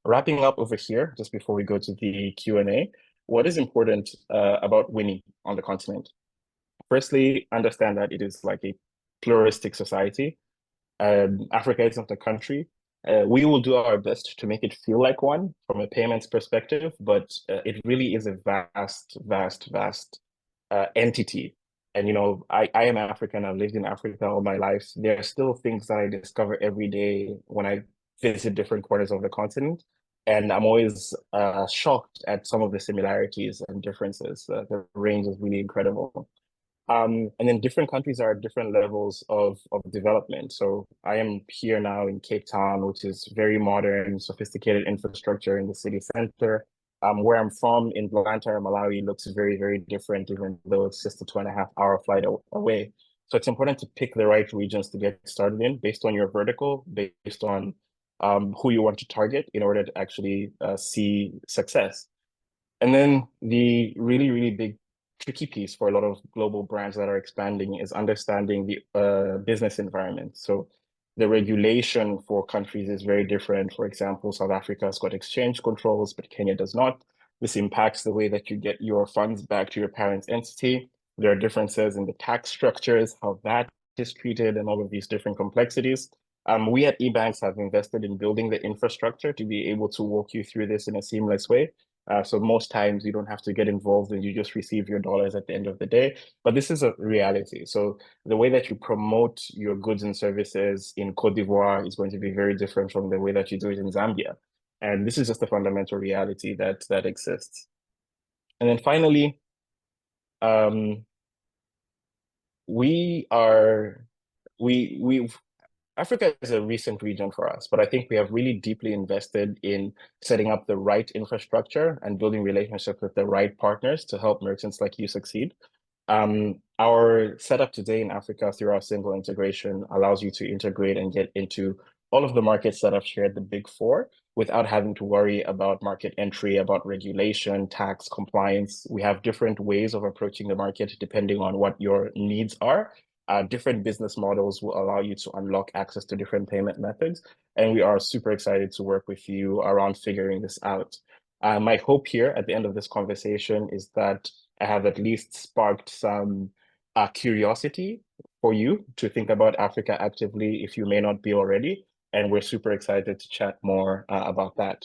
Wrapping up over here, just before we go to the Q&A, what is important about winning on the continent? Firstly, understand that it is like a pluralistic society. Africa is not a country. We will do our best to make it feel like one from a payments perspective, but it really is a vast entity. And I am African. I've lived in Africa all my life. There are still things that I discover every day when I visit different corners of the continent, and I'm always shocked at some of the similarities and differences. The range is really incredible. And then different countries are at different levels of development. So I am here now in Cape Town, which is very modern, sophisticated infrastructure in the city center. Where I'm from in Blantyre, Malawi, looks very different, even though it's just a 2.5 hour flight away. So it's important to pick the right regions to get started in based on your vertical, based on who you want to target in order to actually see success. And then the really big tricky piece for a lot of global brands that are expanding is understanding the business environment. So the regulation for countries is very different. For example, South Africa's got exchange controls, but Kenya does not. This impacts the way that you get your funds back to your parent entity. There are differences in the tax structures, how that is treated, and all of these different complexities. We at EBANX have invested in building the infrastructure to be able to walk you through this in a seamless way. So most times you don't have to get involved and you just receive your dollars at the end of the day. But this is a reality. So the way that you promote your goods and services in Cote d'Ivoire is going to be very different from the way that you do it in Zambia. And this is just a fundamental reality that exists. And then finally, um, we are we've Africa is a recent region for us, but I think we have really deeply invested in setting up the right infrastructure and building relationships with the right partners to help merchants like you succeed. Our setup today in Africa through our single integration allows you to integrate and get into all of the markets that I've shared, the big four, without having to worry about market entry, about regulation, tax, compliance. We have different ways of approaching the market depending on what your needs are. Different business models will allow you to unlock access to different payment methods. And we are super excited to work with you around figuring this out. My hope here at the end of this conversation is that I have at least sparked some curiosity for you to think about Africa actively if you may not be already. And we're super excited to chat more about that.